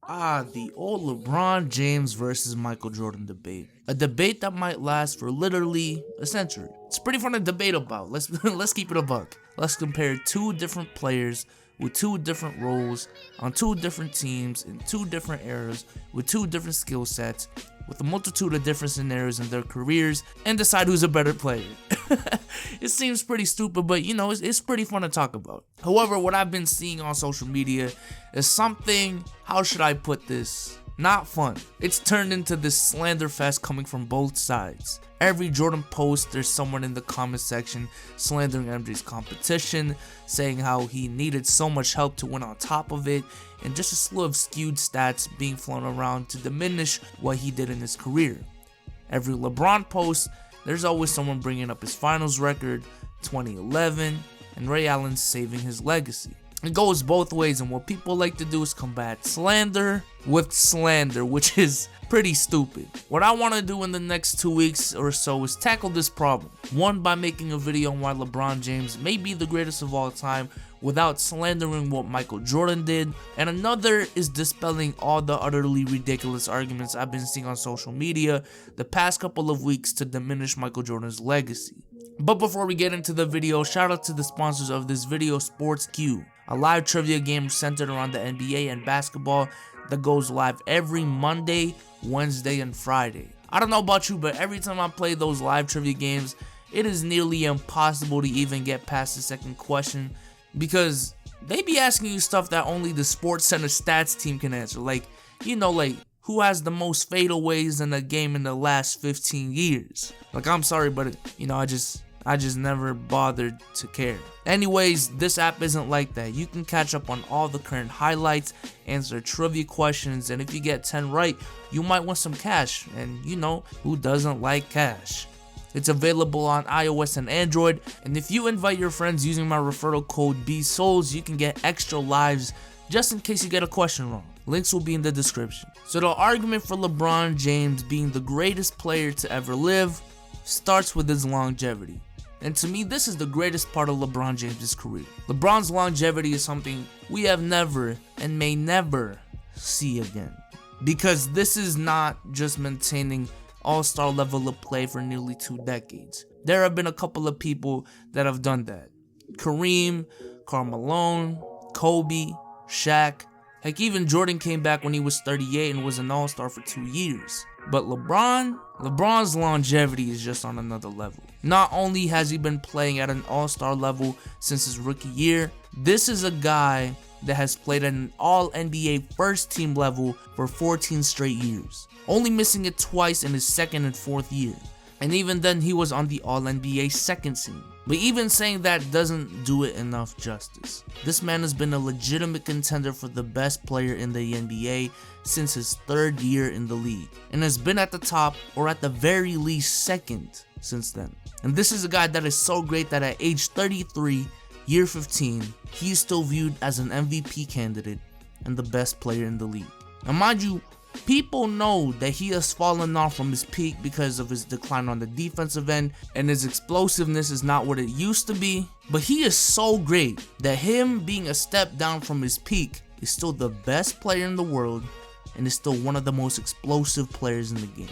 The old LeBron James versus Michael Jordan debate. A debate that might last for literally a century. It's pretty fun to debate about. Let's keep it a buck. Let's compare two different players with two different roles on two different teams in two different eras with two different skill sets with a multitude of different scenarios in their careers and decide who's a better player. It seems pretty stupid, but you know, it's pretty fun to talk about. However, what I've been seeing on social media is something, how should I put this? Not fun. It's turned into this slander fest coming from both sides. Every Jordan post, there's someone in the comment section slandering MJ's competition, saying how he needed so much help to win on top of it, and just a slew of skewed stats being flown around to diminish what he did in his career. Every LeBron post, there's always someone bringing up his finals record, 2011, and Ray Allen saving his legacy. It goes both ways, and what people like to do is combat slander with slander, which is pretty stupid. What I want to do in the next 2 weeks or so is tackle this problem. One, by making a video on why LeBron James may be the greatest of all time without slandering what Michael Jordan did, and another is dispelling all the utterly ridiculous arguments I've been seeing on social media the past couple of weeks to diminish Michael Jordan's legacy. But before we get into the video, shout out to the sponsors of this video, SportsQ, a live trivia game centered around the NBA and basketball that goes live every Monday, Wednesday, and Friday. I don't know about you, but every time I play those live trivia games, it is nearly impossible to even get past the second question because they be asking you stuff that only the Sports Center stats team can answer. Like, you know, like, who has the most fadeaways in a game in the last 15 years? Like, I'm sorry, but, you know, I just never bothered to care. Anyways, this app isn't like that. You can catch up on all the current highlights, answer trivia questions, and if you get 10 right, you might win some cash. And you know, who doesn't like cash? It's available on iOS and Android, and if you invite your friends using my referral code BSouls, you can get extra lives just in case you get a question wrong. Links will be in the description. So the argument for LeBron James being the greatest player to ever live starts with his longevity. And to me, this is the greatest part of LeBron James' career. LeBron's longevity is something we have never and may never see again. Because this is not just maintaining all-star level of play for nearly 2 decades. There have been a couple of people that have done that. Kareem, Karl Malone, Kobe, Shaq. Heck, even Jordan came back when he was 38 and was an all-star for 2 years. But LeBron's longevity is just on another level. Not only has he been playing at an all-star level since his rookie year, this is a guy that has played at an all-NBA first team level for 14 straight years, only missing it twice in his second and fourth year. And even then, he was on the all-NBA second team. But even saying that doesn't do it enough justice. This man has been a legitimate contender for the best player in the NBA since his 3rd year in the league, and has been at the top, or at the very least second, since then. And this is a guy that is so great that at age 33, year 15, he is still viewed as an MVP candidate and the best player in the league. Now mind you, people know that he has fallen off from his peak because of his decline on the defensive end, and his explosiveness is not what it used to be, but he is so great that him being a step down from his peak is still the best player in the world and is still one of the most explosive players in the game.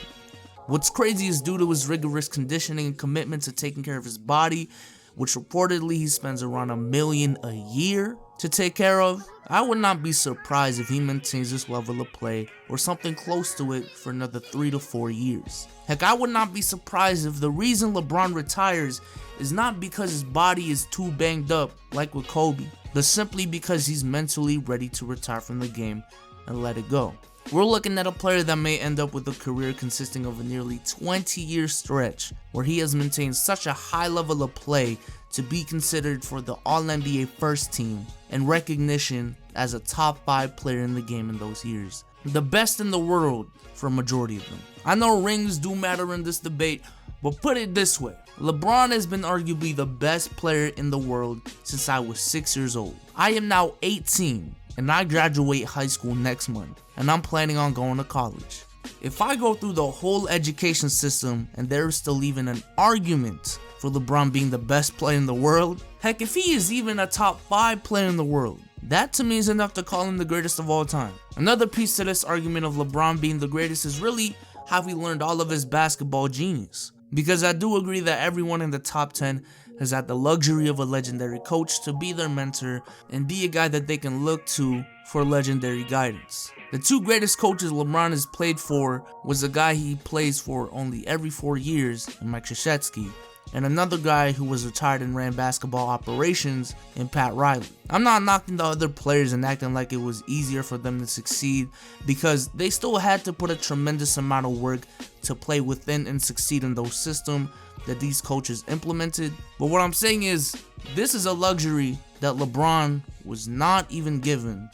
What's crazy is due to his rigorous conditioning and commitment to taking care of his body, which reportedly he spends around $1 million a year to take care of. I would not be surprised if he maintains this level of play or something close to it for another 3 to 4 years. Heck, I would not be surprised if the reason LeBron retires is not because his body is too banged up like with Kobe, but simply because he's mentally ready to retire from the game and let it go. We're looking at a player that may end up with a career consisting of a nearly 20-year stretch where he has maintained such a high level of play to be considered for the All-NBA first team and recognition as a top 5 player in the game in those years. The best in the world for a majority of them. I know rings do matter in this debate, but put it this way. LeBron has been arguably the best player in the world since I was 6 years old. I am now 18 and I graduate high school next month, and I'm planning on going to college. If I go through the whole education system and there is still even an argument for LeBron being the best player in the world, heck, if he is even a top 5 player in the world, That to me is enough to call him the greatest of all time. Another piece to this argument of LeBron being the greatest is really how he learned all of his basketball genius. Because I do agree that everyone in the top 10 has had the luxury of a legendary coach to be their mentor and be a guy that they can look to for legendary guidance. The two greatest coaches LeBron has played for was a guy he plays for only every 4 years in Mike Krzyzewski, and another guy who was retired and ran basketball operations in Pat Riley. I'm not knocking the other players and acting like it was easier for them to succeed, because they still had to put a tremendous amount of work to play within and succeed in those systems that these coaches implemented. But what I'm saying is, this is a luxury that LeBron was not even given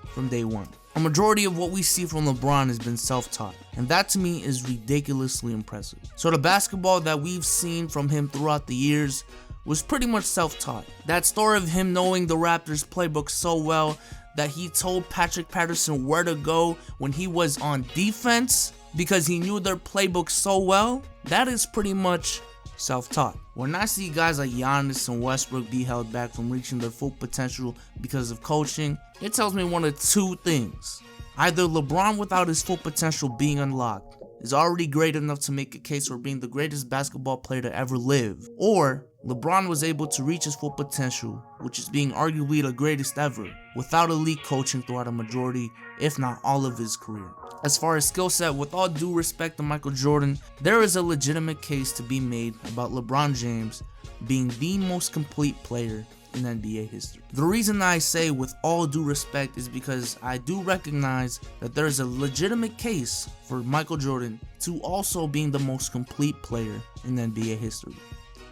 from day one. A majority of what we see from LeBron has been self-taught, and that to me is ridiculously impressive. So the basketball that we've seen from him throughout the years was pretty much self-taught. That story of him knowing the Raptors playbook so well that he told Patrick Patterson where to go when he was on defense because he knew their playbook so well, that is pretty much self-taught. When I see guys like Giannis and Westbrook be held back from reaching their full potential because of coaching, it tells me one of two things. Either LeBron, without his full potential being unlocked, is already great enough to make a case for being the greatest basketball player to ever live, or LeBron was able to reach his full potential, which is being arguably the greatest ever, without elite coaching throughout a majority, if not all of his career. As far as skill set, with all due respect to Michael Jordan, there is a legitimate case to be made about LeBron James being the most complete player in NBA history. The reason I say with all due respect is because I do recognize that there is a legitimate case for Michael Jordan to also being the most complete player in NBA history.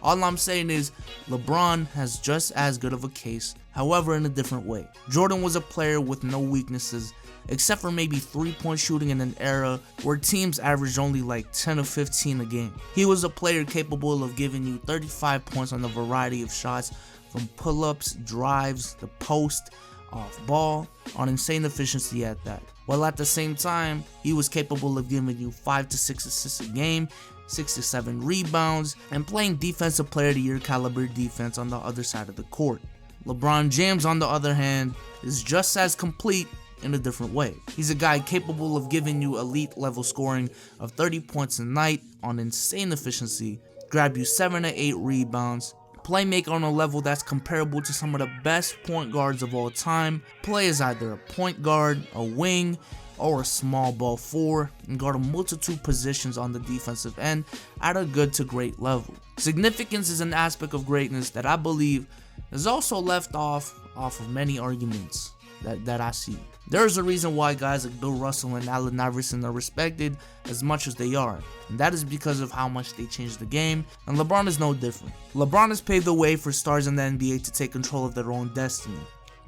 All I'm saying is LeBron has just as good of a case, however in a different way. Jordan was a player with no weaknesses, except for maybe 3-point shooting in an era where teams averaged only like 10 or 15 a game. He was a player capable of giving you 35 points on a variety of shots, from pull-ups, drives, the post, off ball, on insane efficiency at that. While at the same time, he was capable of giving you 5 to 6 assists a game, 6 to 7 rebounds, and playing defensive player of the year caliber defense on the other side of the court. LeBron James, on the other hand, is just as complete in a different way. He's a guy capable of giving you elite level scoring of 30 points a night on insane efficiency, grab you 7 to 8 rebounds, playmaker on a level that's comparable to some of the best point guards of all time, play as either a point guard, a wing, or a small ball 4, and guard a multitude positions on the defensive end at a good to great level. Significance is an aspect of greatness that I believe is also left off of many arguments that I see. There's a reason why guys like Bill Russell and Allen Iverson are respected as much as they are, and that is because of how much they changed the game, and LeBron is no different. LeBron has paved the way for stars in the NBA to take control of their own destiny.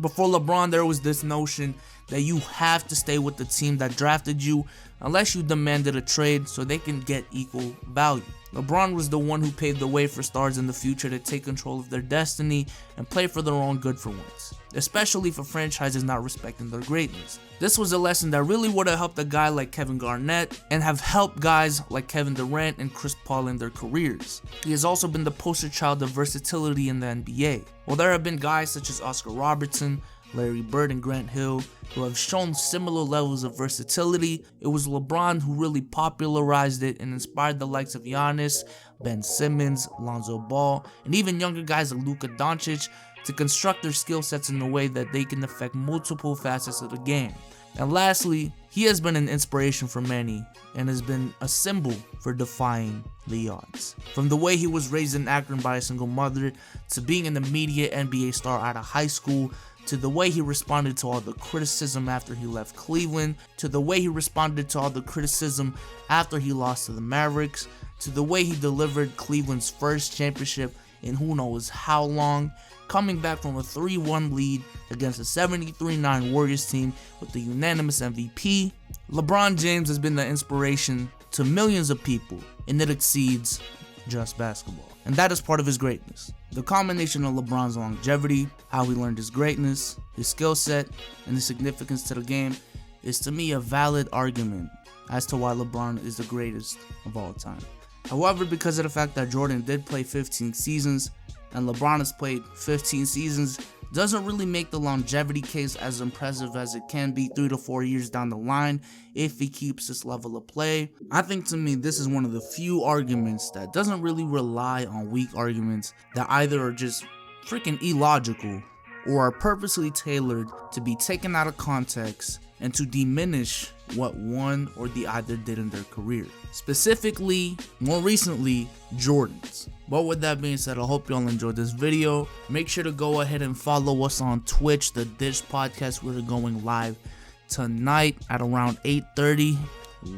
Before LeBron, there was this notion that you have to stay with the team that drafted you unless you demanded a trade so they can get equal value. LeBron was the one who paved the way for stars in the future to take control of their destiny and play for their own good for once, especially for franchises not respecting their greatness. This was a lesson that really would have helped a guy like Kevin Garnett and have helped guys like Kevin Durant and Chris Paul in their careers. He has also been the poster child of versatility in the NBA. While there have been guys such as Oscar Robertson, Larry Bird, and Grant Hill who have shown similar levels of versatility, it was LeBron who really popularized it and inspired the likes of Giannis, Ben Simmons, Lonzo Ball, and even younger guys like Luka Doncic to construct their skill sets in a way that they can affect multiple facets of the game. And lastly, he has been an inspiration for many and has been a symbol for defying the odds. From the way he was raised in Akron by a single mother, to being an immediate NBA star out of high school, to the way he responded to all the criticism after he left Cleveland, to the way he responded to all the criticism after he lost to the Mavericks, to the way he delivered Cleveland's first championship in who knows how long, coming back from a 3-1 lead against a 73-9 Warriors team with the unanimous MVP. LeBron James has been the inspiration to millions of people, and it exceeds just basketball. And that is part of his greatness. The combination of LeBron's longevity, how he learned his greatness, his skill set, and his significance to the game is to me a valid argument as to why LeBron is the greatest of all time. However, because of the fact that Jordan did play 15 seasons and LeBron has played 15 seasons, doesn't really make the longevity case as impressive as it can be 3 to 4 years down the line if he keeps this level of play. I think to me this is one of the few arguments that doesn't really rely on weak arguments that either are just freaking illogical or are purposely tailored to be taken out of context and to diminish what one or the other did in their career. Specifically, more recently, Jordan's. But with that being said, I hope y'all enjoyed this video. Make sure to go ahead and follow us on Twitch, The Dish Podcast. We're going live tonight at around 8:30,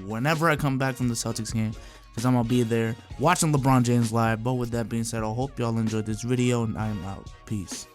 whenever I come back from the Celtics game, because I'm gonna be there watching LeBron James live. But with that being said, I hope y'all enjoyed this video, and I am out. Peace.